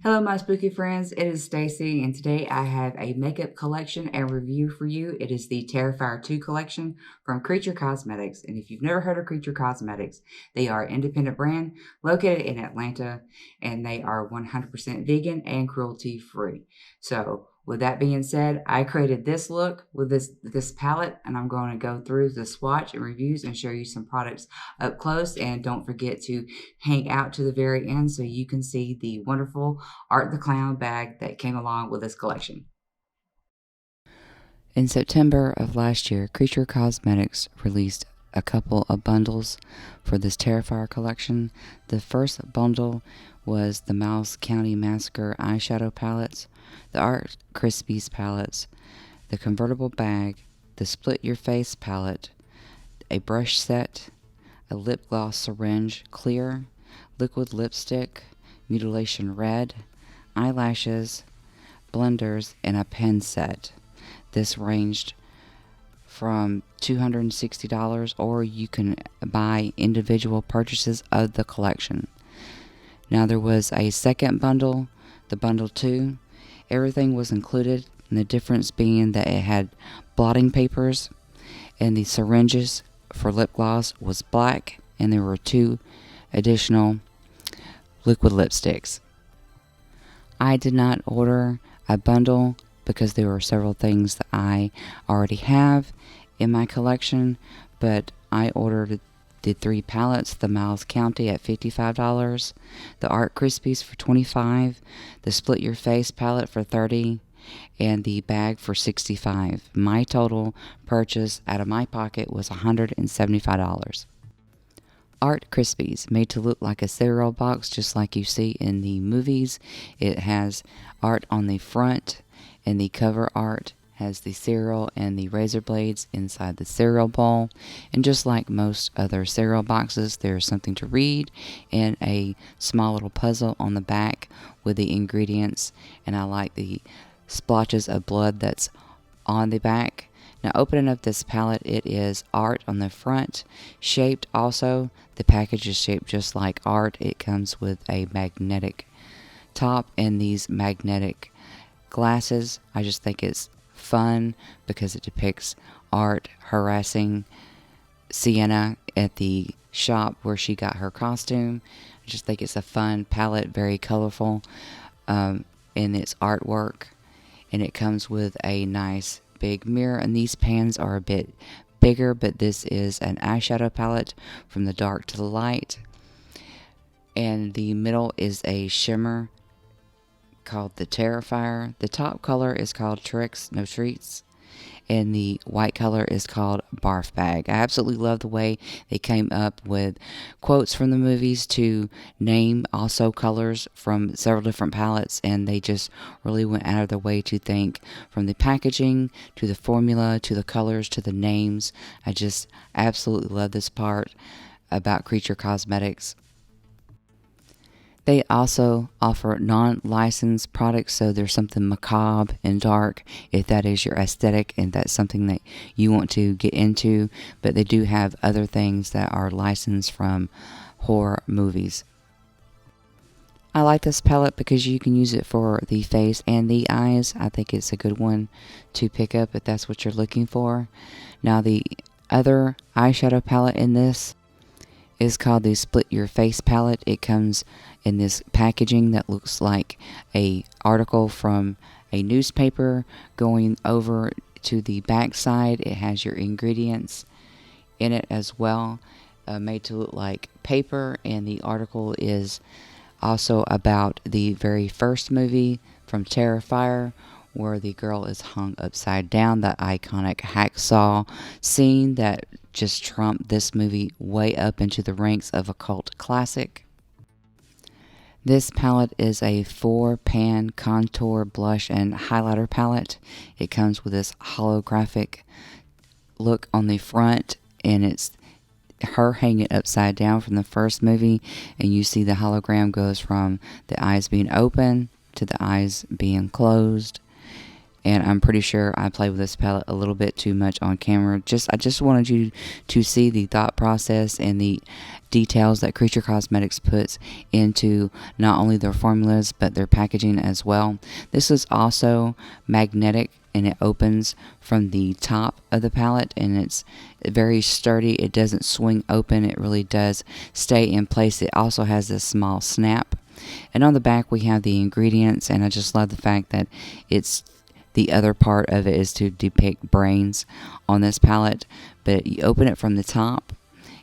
Hello, my spooky friends. It is Stacy, and today I have a makeup collection and review for you. It is the Terrifier 2 collection from Creature Cosmetics. And if you've never heard of Creature Cosmetics, they are an independent brand located in Atlanta, and they are 100% vegan and cruelty free. So, with that being said, I created this look with this palette, and I'm going to go through the swatch and reviews and show you some products up close. And don't forget to hang out to the very end so you can see the wonderful Art the Clown bag that came along with this collection. In September of last year, Creature Cosmetics released a couple of bundles for this Terrifier collection. The first bundle was the Mouse County Massacre eyeshadow palettes, the Art Crispies palettes, the convertible bag, the Split Your Face palette, a brush set, a lip gloss syringe clear, liquid lipstick, mutilation red, eyelashes, blenders, and a pen set. This ranged from $260, or you can buy individual purchases of the collection. Now there was a second bundle, the bundle 2. Everything was included, and the difference being that it had blotting papers, and the syringes for lip gloss was black, and there were 2 additional liquid lipsticks. I did not order a bundle because there were several things that I already have in my collection, but I ordered the 3 palettes, the Miles County at $55, the Art Crispies for $25, the Split Your Face palette for $30, and the bag for $65. My total purchase out of my pocket was $175. Art Crispies, made to look like a cereal box just like you see in the movies. It has art on the front, and the cover art has the cereal and the razor blades inside the cereal bowl. And just like most other cereal boxes, there's something to read and a small little puzzle on the back with the ingredients. And I like the splotches of blood that's on the back. Now, opening up this palette, it is art on the front, shaped also. The package is shaped just like art. It comes with a magnetic top and these magnetic glasses. I just think it's fun because it depicts art harassing Sienna at the shop where she got her costume. I just think it's a fun palette, very colorful in its artwork, and it comes with a nice big mirror, and these pans are a bit bigger, but this is an eyeshadow palette from the dark to the light, and the middle is a shimmer called the Terrifier. The top color is called Tricks No Treats, and the white color is called Barf Bag. I absolutely love the way they came up with quotes from the movies to name also colors from several different palettes, and they just really went out of their way to think from the packaging to the formula to the colors to the names. I just absolutely love this part about Creature Cosmetics. They also offer non-licensed products, so there's something macabre and dark if that is your aesthetic and that's something that you want to get into, but they do have other things that are licensed from horror movies. I like this palette because you can use it for the face and the eyes. I think it's a good one to pick up if that's what you're looking for. Now, the other eyeshadow palette in this is called the Split Your Face palette. It comes in this packaging that looks like a article from a newspaper going over to the back side. It has your ingredients in it as well, made to look like paper, and the article is also about the very first movie from Terrifier, where the girl is hung upside down, that iconic hacksaw scene that just trumped this movie way up into the ranks of a cult classic. This palette is a 4-pan contour, blush, and highlighter palette. It comes with this holographic look on the front, and it's her hanging upside down from the first movie, and you see the hologram goes from the eyes being open to the eyes being closed. And I'm pretty sure I played with this palette a little bit too much on camera. I just wanted you to see the thought process and the details that Creature Cosmetics puts into not only their formulas but their packaging as well. This is also magnetic, and it opens from the top of the palette, and it's very sturdy. It doesn't swing open. It really does stay in place. It also has this small snap. And on the back we have the ingredients, and I just love the fact that it's the other part of it is to depict brains on this palette, but you open it from the top,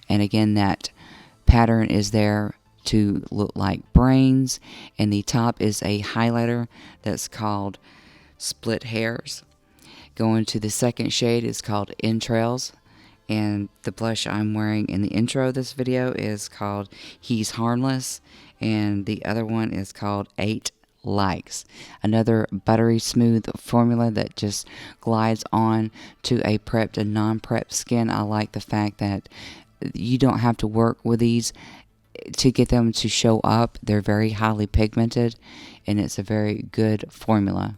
and again that pattern is there to look like brains, and the top is a highlighter that's called Split Hairs. Going to the second shade is called Entrails, and the blush I'm wearing in the intro of this video is called He's Harmless, and the other one is called 8 Likes. Another buttery smooth formula that just glides on to a prepped and non-prepped skin. I like the fact that you don't have to work with these to get them to show up. They're very highly pigmented, and it's a very good formula.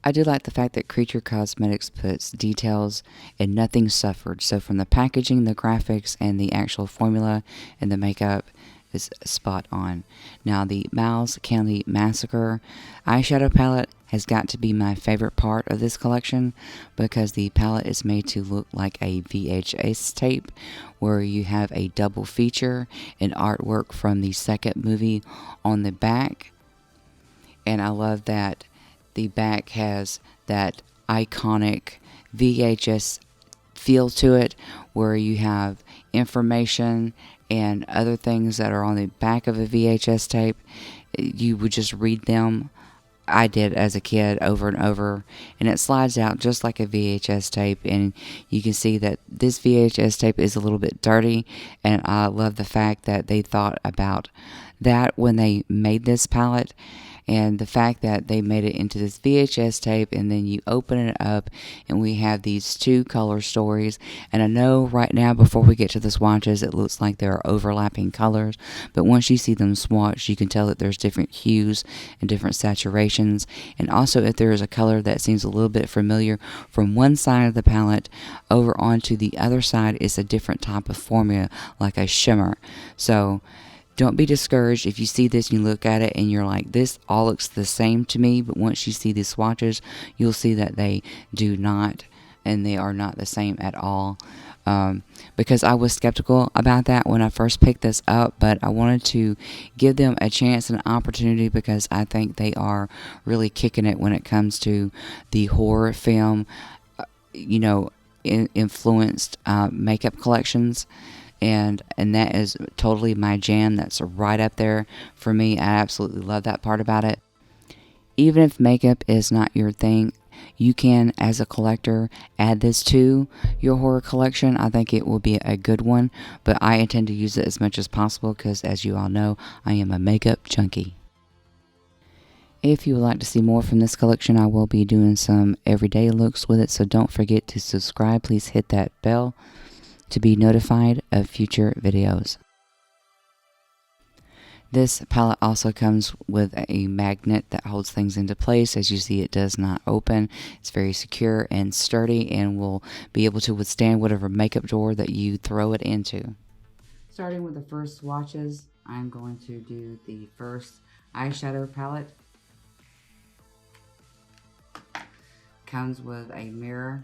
I do like the fact that Creature Cosmetics puts details and nothing suffered. So from the packaging, the graphics, and the actual formula and the makeup is spot on. Now the Miles County Massacre eyeshadow palette has got to be my favorite part of this collection, because the palette is made to look like a VHS tape, where you have a double feature and artwork from the second movie on the back. And I love that the back has that iconic VHS feel to it, where you have information and other things that are on the back of a VHS tape. You would just read them. I did as a kid over and over, and it slides out just like a VHS tape, and you can see that this VHS tape is a little bit dirty, and I love the fact that they thought about that when they made this palette. And the fact that they made it into this VHS tape, and then you open it up and we have these two color stories. And I know right now, before we get to the swatches, it looks like there are overlapping colors, but once you see them swatched, you can tell that there's different hues and different saturations. And also, if there is a color that seems a little bit familiar from one side of the palette over onto the other side, it's a different type of formula, like a shimmer. So don't be discouraged if you see this and you look at it and you're like, this all looks the same to me. But once you see the swatches, you'll see that they do not, and they are not the same at all. Because I was skeptical about that when I first picked this up, but I wanted to give them a chance and an opportunity, because I think they are really kicking it when it comes to the horror film, influenced makeup collections. And that is totally my jam. That's right up there for me. I absolutely love that part about it. Even if makeup is not your thing, you can, as a collector, add this to your horror collection. I think it will be a good one, but I intend to use it as much as possible, because as you all know, I am a makeup junkie. If you would like to see more from this collection, I will be doing some everyday looks with it, so don't forget to subscribe. Please hit that bell to be notified of future videos. This palette also comes with a magnet that holds things into place. As you see, it does not open. It's very secure and sturdy, and will be able to withstand whatever makeup drawer that you throw it into. Starting with the first swatches, I'm going to do the first eyeshadow palette. Comes with a mirror.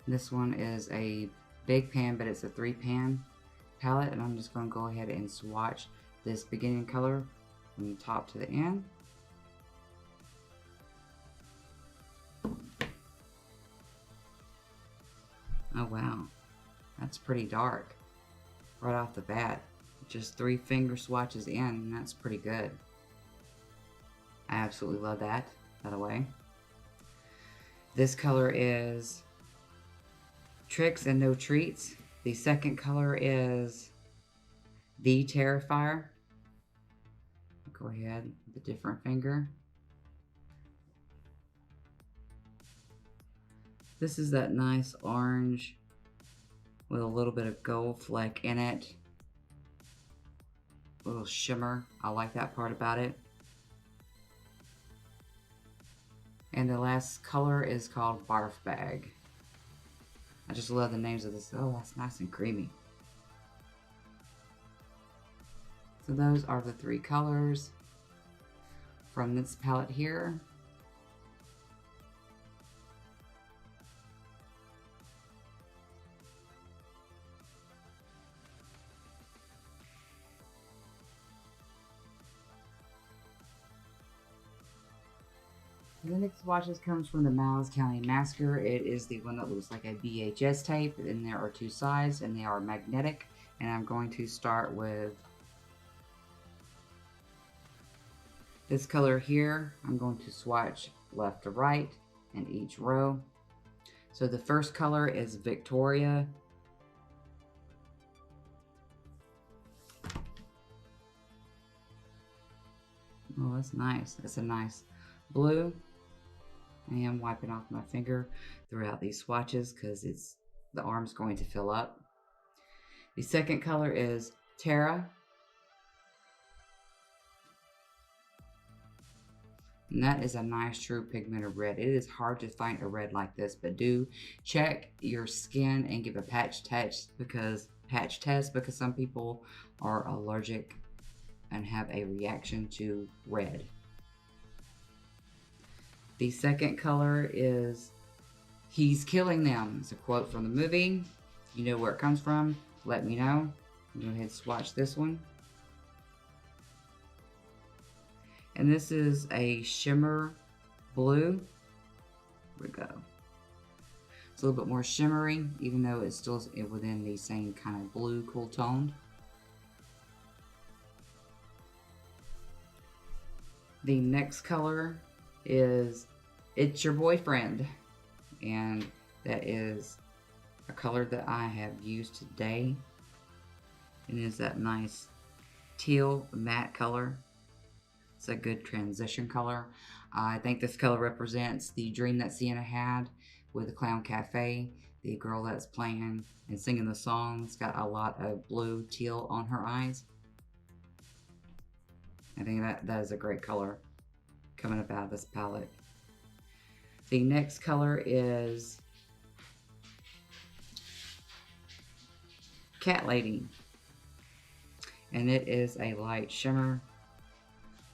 This one is a big pan, but it's a 3-pan palette, and I'm just going to go ahead and swatch this beginning color from the top to the end. Oh wow, that's pretty dark right off the bat. Just 3 finger swatches in, and that's pretty good. I absolutely love that, by the way. This color is Tricks and No Treats. The second color is the Terrifier. Go ahead with a different finger. This is that nice orange with a little bit of gold fleck in it. A little shimmer. I like that part about it. And the last color is called Barf Bag. I just love the names of this. Oh, that's nice and creamy. So those are the 3 colors from this palette here. The next swatches comes from the Miles County Masker. It is the one that looks like a BHS tape, and there are 2 sides, and they are magnetic. And I'm going to start with this color here. I'm going to swatch left to right in each row. So the first color is Victoria. Oh, that's nice. That's a nice blue. I am wiping off my finger throughout these swatches because the arm's going to fill up. The second color is Terra. And that is a nice true pigmented red. It is hard to find a red like this, but do check your skin and give a patch test because some people are allergic and have a reaction to red. The second color is He's Killing Them. It's a quote from the movie. If you know where it comes from, let me know. Go ahead and swatch this one. And this is a shimmer blue. Here we go. It's a little bit more shimmery, even though it's still within the same kind of blue cool tone. The next color is It's Your Boyfriend, and that is a color that I have used today. It is that nice teal matte color. It's a good transition color. I think this color represents the dream that Sienna had with the Clown Cafe. The girl that's playing and singing the song. It's got a lot of blue teal on her eyes. I think that is a great color coming up out of this palette. The next color is Cat Lady. And it is a light shimmer.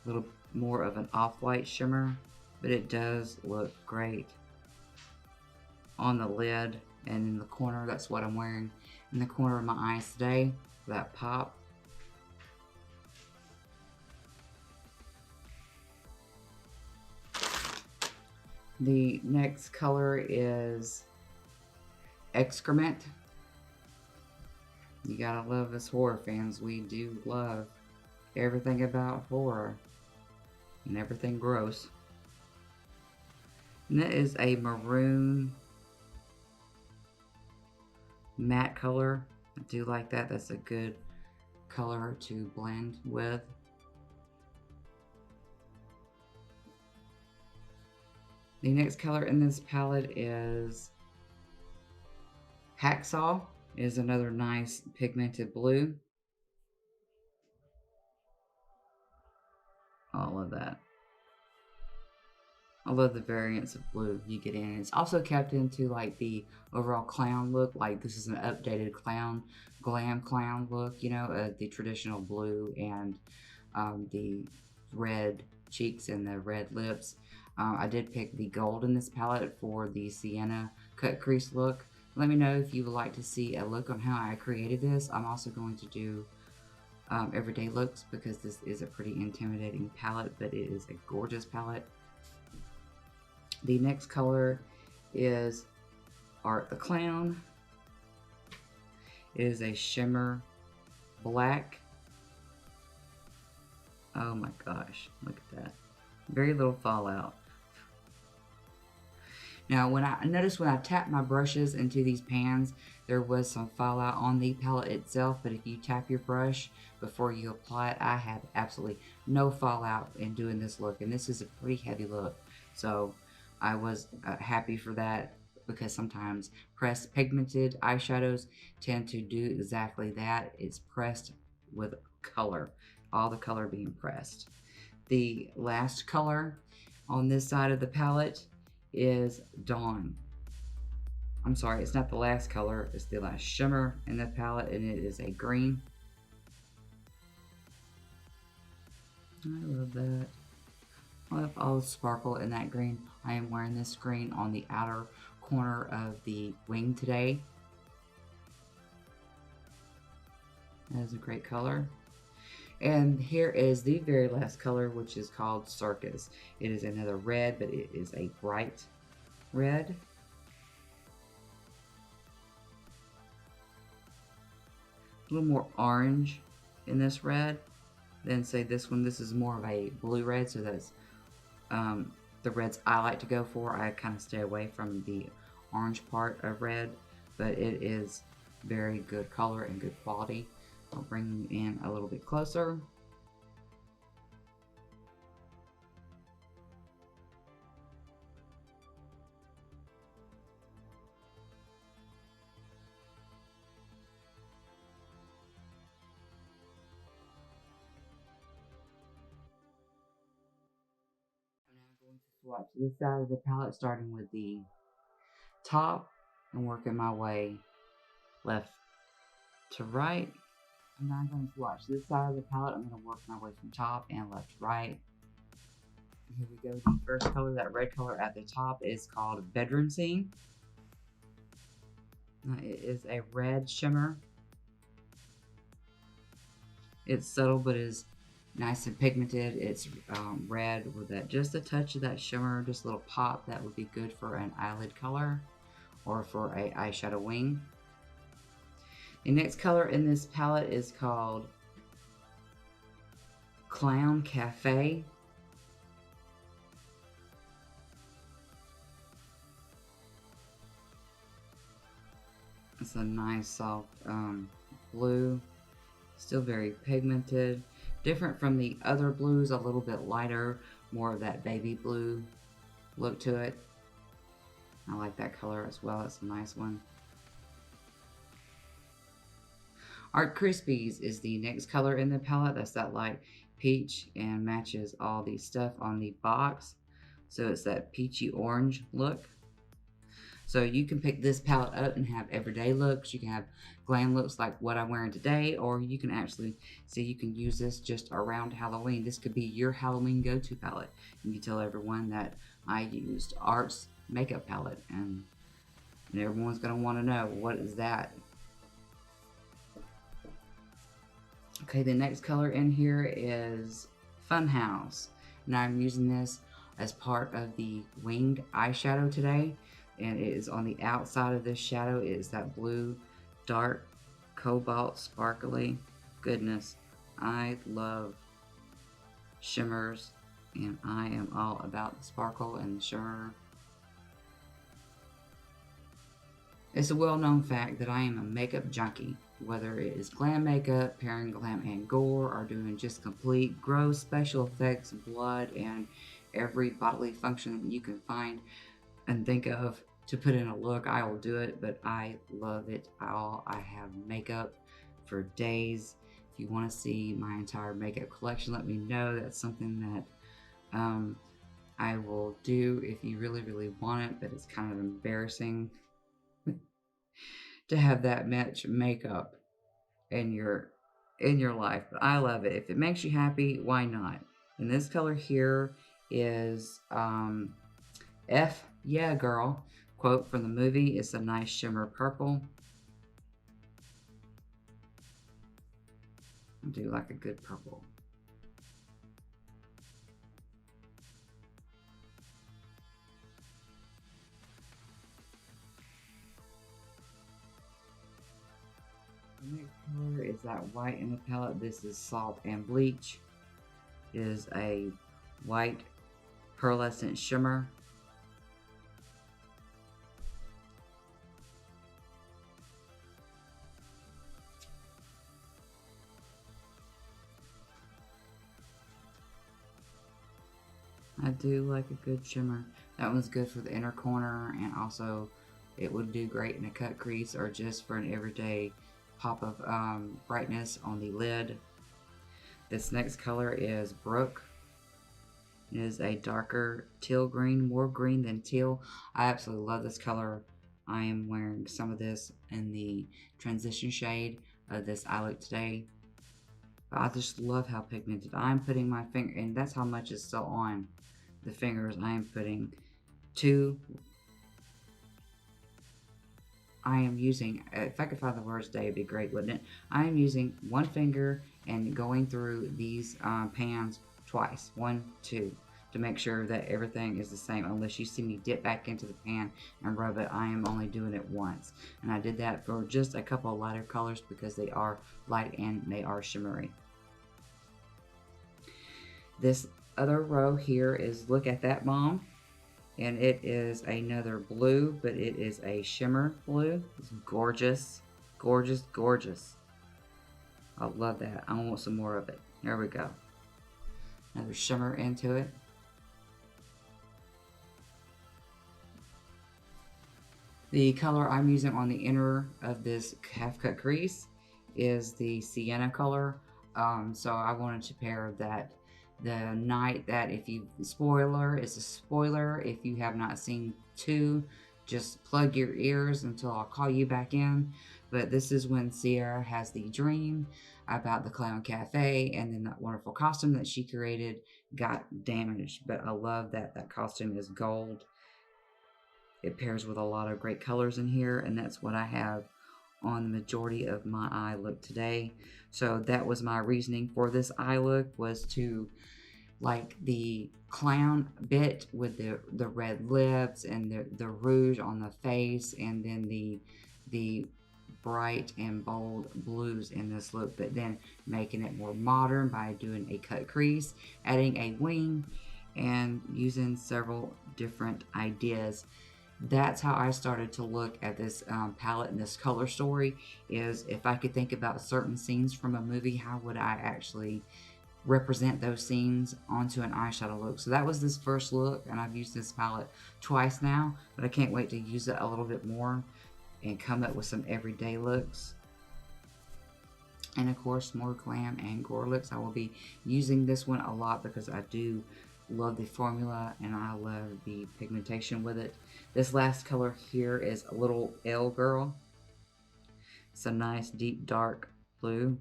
A little more of an off-white shimmer. But it does look great on the lid and in the corner. That's what I'm wearing in the corner of my eyes today. That pop. The next color is Excrement. You gotta love us horror fans. We do love everything about horror and everything gross. And that is a maroon matte color. I do like that. That's a good color to blend with. The next color in this palette is Hacksaw. It is another nice pigmented blue. I love that. I love the variants of blue you get in. It's also kept into like the overall clown look. Like this is an updated glam clown look, you know, the traditional blue and the red cheeks and the red lips. I did pick the gold in this palette for the Sienna cut crease look. Let me know if you would like to see a look on how I created this. I'm also going to do everyday looks because this is a pretty intimidating palette, but it is a gorgeous palette. The next color is Art the Clown. It is a shimmer black. Oh my gosh, look at that. Very little fallout. Now, when I noticed when I tapped my brushes into these pans, there was some fallout on the palette itself, but if you tap your brush before you apply it, I had absolutely no fallout in doing this look, and this is a pretty heavy look. So I was happy for that because sometimes pressed pigmented eyeshadows tend to do exactly that. It's pressed with color, all the color being pressed. The last color On this side of the palette is Dawn. I'm sorry, it's not the last color, it's the last shimmer in the palette, and it is a green. I love that. I love all the sparkle in that green. I am wearing this green on the outer corner of the wing today. That is a great color. And here is the very last color, which is called Circus. It is another red, but it is a bright red. A little more orange in this red than say this one. This is more of a blue red, so that's the reds I like to go for. I kind of stay away from the orange part of red, but it is very good color and good quality. I'll bring you in a little bit closer. I'm now going to swatch this side of the palette, starting with the top and working my way left to right. I'm now going to swatch this side of the palette. I'm going to work my way from top and left to right. Here we go. The first color, that red color at the top, is called Bedroom Scene. It is a red shimmer. It's subtle, but is nice and pigmented. It's red with that, just a touch of that shimmer, just a little pop. That would be good for an eyelid color or for a eyeshadow wing. The next color in this palette is called Clown Cafe. It's a nice soft blue, still very pigmented, different from the other blues, a little bit lighter, more of that baby blue look to it. I like that color as well. It's a nice one. Art Crispies is the next color in the palette. That's that light peach and matches all the stuff on the box. So it's that peachy orange look. So you can pick this palette up and have everyday looks. You can have glam looks like what I'm wearing today, or you can actually see you can use this just around Halloween. This could be your Halloween go-to palette. You can tell everyone that I used Art's makeup palette, and everyone's going to want to know, what is that? Okay, the next color in here is Funhouse. Now I'm using this as part of the winged eyeshadow today, and it is on the outside of this shadow. It is that blue, dark, cobalt, sparkly. Goodness, I love shimmers, and I am all about the sparkle and the shimmer. It's a well-known fact that I am a makeup junkie. Whether it is glam makeup, pairing glam and gore, or doing just complete gross special effects, blood, and every bodily function that you can find and think of to put in a look, I will do it. But I love it all. I have makeup for days. If you want to see my entire makeup collection, let me know. That's something that I will do if you really want it, but it's kind of embarrassing to have that much makeup in your life. But I love it. If it makes you happy, why not? And this color here is F Yeah Girl, quote from the movie. It's a nice shimmer purple. I do like a good purple. The next color is that white in the palette. This is Salt and Bleach. It is a white pearlescent shimmer. I do like a good shimmer. That one's good for the inner corner, and also it would do great in a cut crease or just for an everyday pop of brightness on the lid. This next color is Brook. It is a darker teal green, more green than teal. I absolutely love this color. I am wearing some of this in the transition shade of this eye look today. But I just love how pigmented. I'm putting my finger, and that's how much is still on the fingers. I am putting two. I am using, if I could find the words today, it'd be great, wouldn't it? I am using one finger and going through these pans twice. 1, 2. To make sure that everything is the same. Unless you see me dip back into the pan and rub it, I am only doing it once. And I did that for just a couple of lighter colors because they are light and they are shimmery. This other row here is Look at That Mom. And it is another blue, but it is a shimmer blue. It's gorgeous, gorgeous, gorgeous. I love that. I want some more of it. Here we go. Another shimmer into it. The color I'm using on the inner of this half cut crease is the sienna color. So I wanted to pair that the night that, if you, spoiler, it's a spoiler. If you have not seen 2, just plug your ears until I'll call you back in. But this is when Sierra has the dream about the clown cafe, and then that wonderful costume that she created got damaged. But I love that that costume is gold. It pairs with a lot of great colors in here, and that's what I have on the majority of my eye look today. So that was my reasoning for this eye look, was to like the clown bit with the red lips and the rouge on the face, and then the bright and bold blues in this look, but then making it more modern by doing a cut crease, adding a wing, and using several different ideas. That's how I started to look at this palette and this color story, is if I could think about certain scenes from a movie, how would I actually represent those scenes onto an eyeshadow look. So that was this first look, and I've used this palette twice now, but I can't wait to use it a little bit more and come up with some everyday looks. And of course, more glam and gore looks. I will be using this one a lot because I do love the formula and I love the pigmentation with it. This last color here is a little L girl. It's a nice deep dark blue.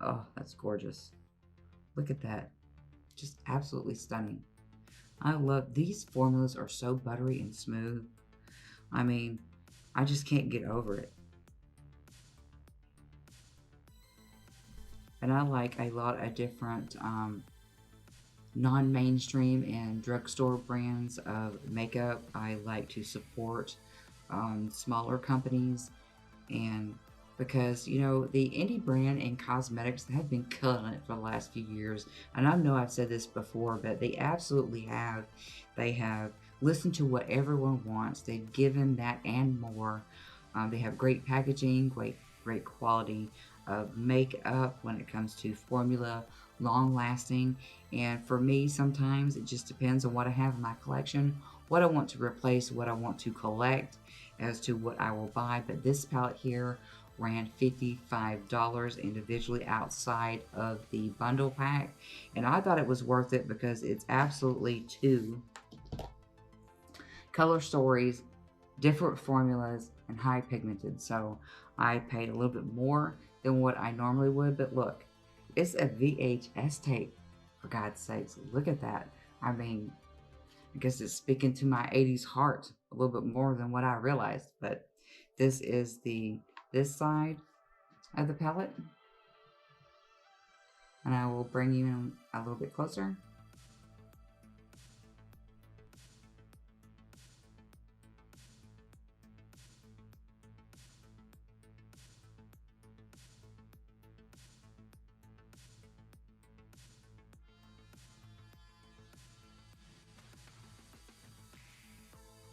Oh, that's gorgeous. Look at that. Just absolutely stunning. I love these formulas, are so buttery and smooth. I mean, I just can't get over it. And I like a lot of different non-mainstream and drugstore brands of makeup. I like to support smaller companies, and because, you know, the indie brand in cosmetics, they have been killing it for the last few years. And I know I've said this before, but they absolutely have. They have listened to what everyone wants. They've given that and more. They have great packaging, great quality of makeup when it comes to formula, long lasting. And for me, sometimes it just depends on what I have in my collection, what I want to replace, what I want to collect, as to what I will buy. But this palette here ran $55 individually outside of the bundle pack, and I thought it was worth it because it's absolutely 2 color stories, different formulas, and high pigmented. So I paid a little bit more than what I normally would, but look, it's a VHS tape, for God's sakes. Look at that. I mean, I guess it's speaking to my 80s heart a little bit more than what I realized. But this is this side of the palette, and I will bring you in a little bit closer.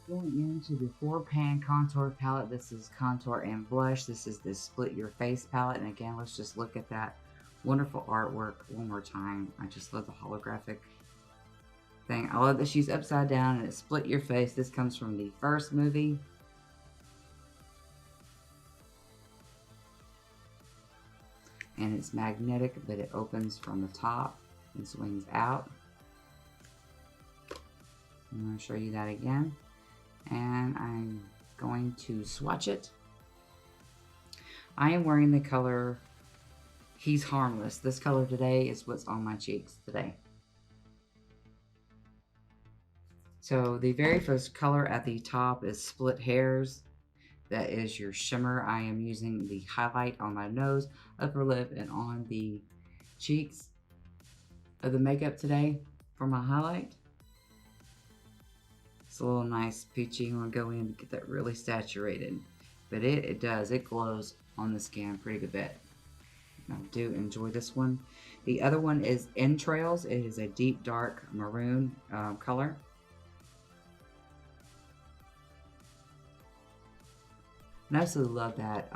Going into the 4-pan contour palette, this is contour and blush. This is the Split Your Face palette, and again, let's just look at that wonderful artwork one more time. I just love the holographic thing. I love that she's upside down and it's Split Your Face. This comes from the first movie. And it's magnetic, but it opens from the top and swings out. I'm going to show you that again. And I'm going to swatch it. I am wearing the color He's Harmless. This color today is what's on my cheeks today. So the very first color at the top is Split Hairs. That is your shimmer. I am using the highlight on my nose, upper lip, and on the cheeks of the makeup today for my highlight. It's a little nice peachy. You want to go in and get that really saturated. But it does. It glows on the skin pretty good bit. I do enjoy this one. The other one is Entrails. It is a deep dark maroon color. And I absolutely love that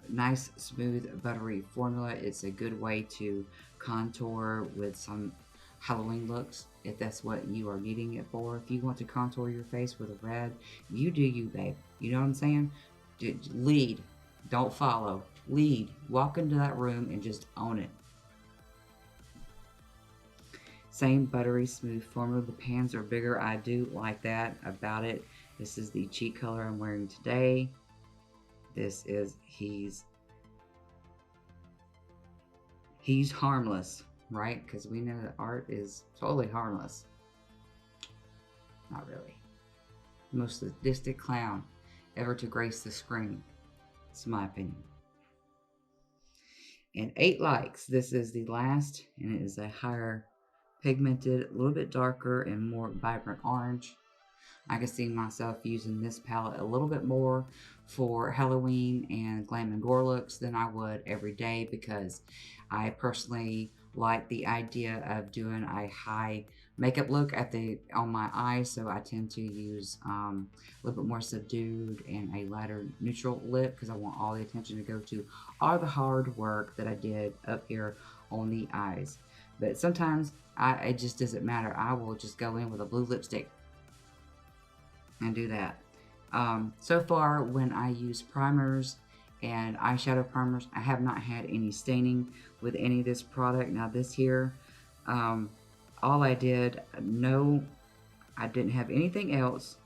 nice, smooth, buttery formula. It's a good way to contour with some Halloween looks, if that's what you are needing it for. If you want to contour your face with a red, you do you, babe. You know what I'm saying? Lead. Don't follow. Lead. Walk into that room and just own it. Same buttery, smooth formula. The pans are bigger. I do like that about it. This is the cheek color I'm wearing today. This is He's Harmless, right? Because we know that art is totally harmless. Not really. The most sadistic clown ever to grace the screen. It's my opinion. And 8 likes. This is the last, and it is a higher pigmented, a little bit darker and more vibrant orange. I can see myself using this palette a little bit more for Halloween and glam and gore looks than I would every day, because I personally like the idea of doing a high makeup look on my eyes, so I tend to use a little bit more subdued and a lighter neutral lip, because I want all the attention to go to all the hard work that I did up here on the eyes. But sometimes it just doesn't matter. I will just go in with a blue lipstick and do that. So far, when I use primers and eyeshadow primers, I have not had any staining with any of this product. Now this here, all I did, no, I didn't have anything else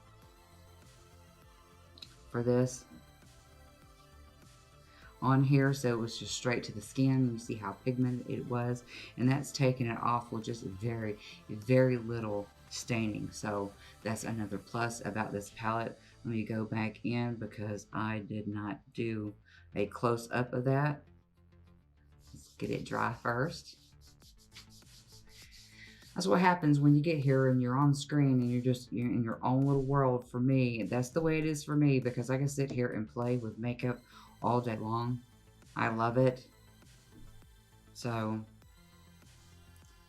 for this on here, so it was just straight to the skin. You see how pigmented it was, and that's taking it off with just very, very little staining. So that's another plus about this palette. Let me go back in because I did not do a close-up of that. Let's get it dry first. That's what happens when you get here and you're on screen and you're in your own little world. For me, that's the way it is for me, because I can sit here and play with makeup all day long. I love it. So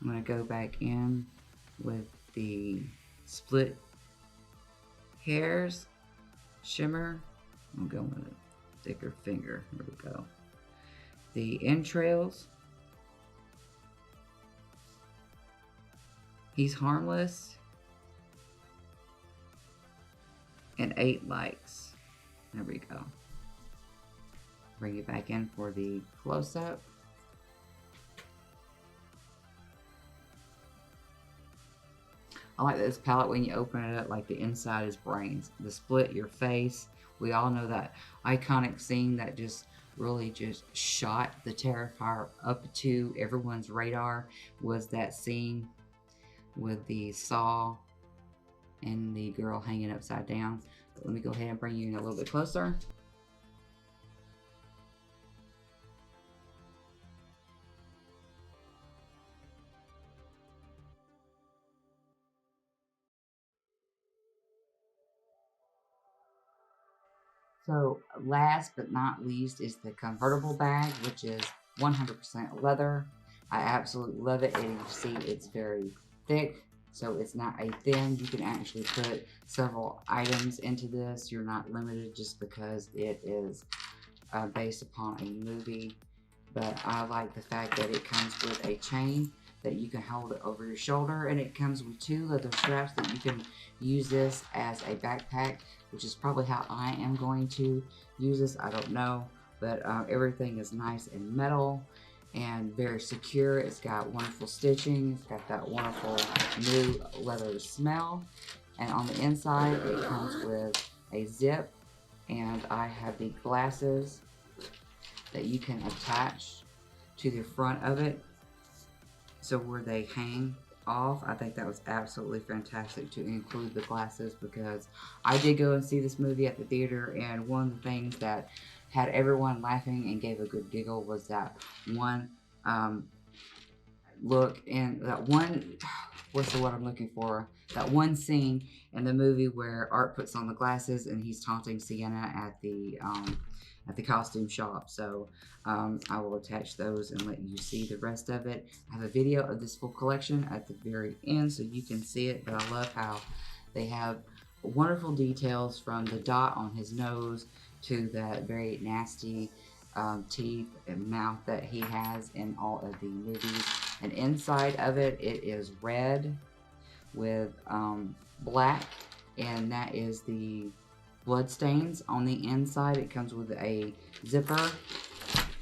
I'm going to go back in with the Split Hairs shimmer. I'm going with a thicker finger. Here we go. The Entrails. He's Harmless. And 8 likes. There we go. Bring it back in for the close-up. I like this palette when you open it up, like the inside is brains. The split your face. We all know that iconic scene that just really just shot the Terrifier up to everyone's radar was that scene with the saw and the girl hanging upside down. But let me go ahead and bring you in a little bit closer. So last but not least is the convertible bag, which is 100% leather. I absolutely love it, and you see it's very thick, so it's not a thin. You can actually put several items into this. You're not limited just because it is based upon a movie, but I like the fact that it comes with a chain that you can hold it over your shoulder, and it comes with 2 leather straps that you can use this as a backpack, which is probably how I am going to use this. I don't know, but everything is nice and metal and very secure. It's got wonderful stitching. It's got that wonderful new leather smell. And on the inside, it comes with a zip, and I have the glasses that you can attach to the front of it, so where they hang off. I think that was absolutely fantastic to include the glasses, because I did go and see this movie at the theater, and one of the things that had everyone laughing and gave a good giggle was that one look in that one, what's the word I'm looking for? That one scene in the movie where Art puts on the glasses and he's taunting Sienna at the costume shop. So I will attach those and let you see the rest of it. I have a video of this full collection at the very end so you can see it, but I love how they have wonderful details, from the dot on his nose to that very nasty teeth and mouth that he has in all of the movies. And inside of it, it is red with black, and that is the blood stains. On the inside, it comes with a zipper.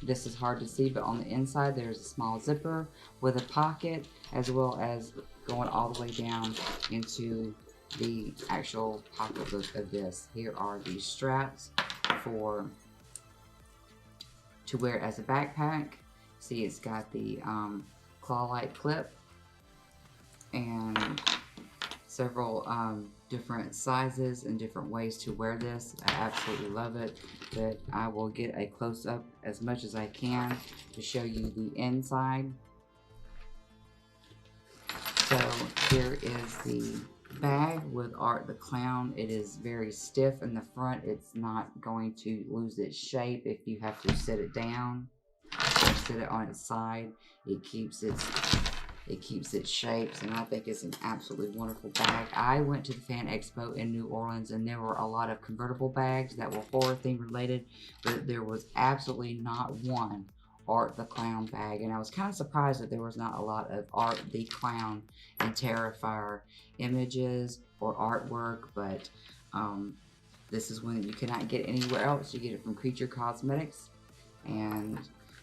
This is hard to see, but on the inside there's a small zipper with a pocket, as well as going all the way down into the actual pocketbook of this. Here are the straps to wear as a backpack. See, it's got the claw-like clip and several different sizes and different ways to wear this. I absolutely love it, but I will get a close-up as much as I can to show you the inside. So here is the bag with Art the Clown. It is very stiff in the front. It's not going to lose its shape if you have to sit it down or sit it on its side. It keeps its shapes, and I think it's an absolutely wonderful bag. I went to the Fan Expo in New Orleans, and there were a lot of convertible bags that were horror theme related, but there was absolutely not one Art the Clown bag, and I was kind of surprised that there was not a lot of Art the Clown and Terrifier images or artwork, but this is one that you cannot get anywhere else. You get it from Creature Cosmetics, and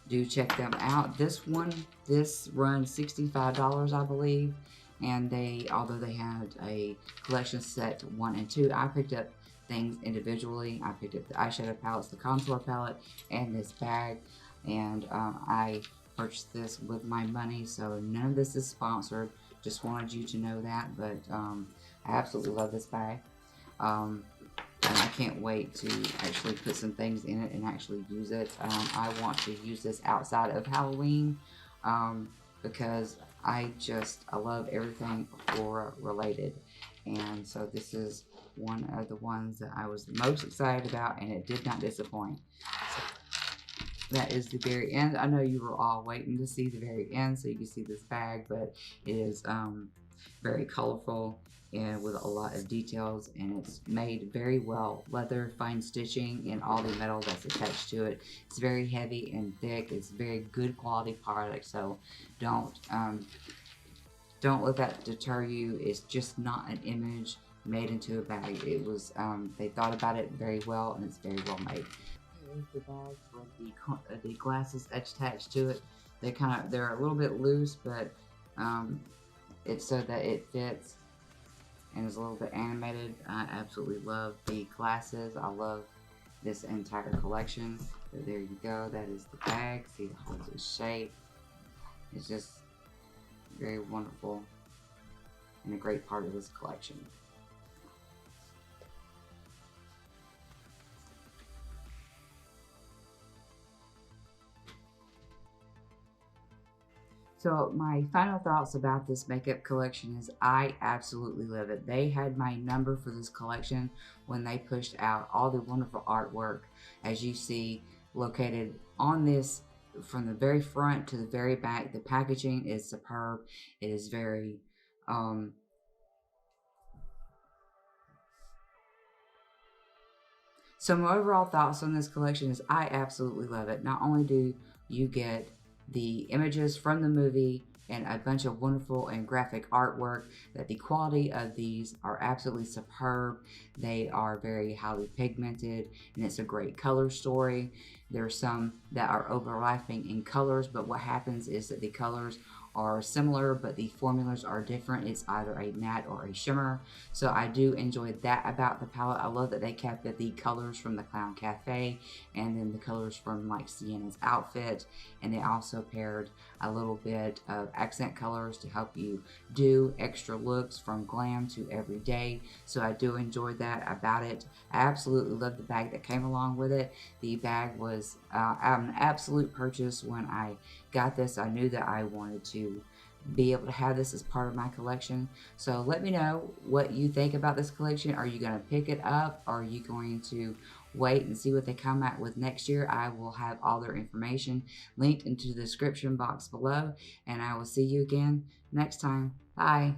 do check them out. This runs $65, I believe, and although they had a collection set 1 and 2, I picked up things individually. I picked up the eyeshadow palettes, the contour palette, and this bag, and I purchased this with my money, so none of this is sponsored. Just wanted you to know that, but I absolutely love this bag. And I can't wait to actually put some things in it and actually use it. I want to use this outside of Halloween because I love everything horror related. And so this is one of the ones that I was the most excited about, and it did not disappoint. So that is the very end. I know you were all waiting to see the very end so you can see this bag, but it is very colorful and with a lot of details, and it's made very well. Leather, fine stitching, and all the metal that's attached to it. It's very heavy and thick. It's very good quality product, so don't let that deter you. It's just not an image made into a bag. It was they thought about it very well, and it's very well made. Here's the bag with the glasses attached to it. They're a little bit loose, but it's so that it fits and is a little bit animated. I absolutely love the glasses. I love this entire collection. So there you go. That is the bag. See, it holds its shape. It's just very wonderful and a great part of this collection. So my final thoughts about this makeup collection is I absolutely love it. They had my number for this collection when they pushed out all the wonderful artwork, as you see, located on this from the very front to the very back. The packaging is superb. It is very so my overall thoughts on this collection is I absolutely love it. Not only do you get the images from the movie and a bunch of wonderful and graphic artwork, that the quality of these are absolutely superb. They are very highly pigmented, and it's a great color story. There are some that are overlapping in colors, but what happens is that the colors are similar, but the formulas are different. It's either a matte or a shimmer. So I do enjoy that about the palette. I love that they kept the colors from the Clown Cafe and then the colors from like Sienna's outfit. And they also paired a little bit of accent colors to help you do extra looks from glam to everyday. So I do enjoy that about it. I absolutely love the bag that came along with it. The bag was an absolute purchase. When I got this, I knew that I wanted to be able to have this as part of my collection. So let me know what you think about this collection. Are you going to pick it up? Are you going to wait and see what they come out with next year? I will have all their information linked into the description box below, and I will see you again next time. Bye.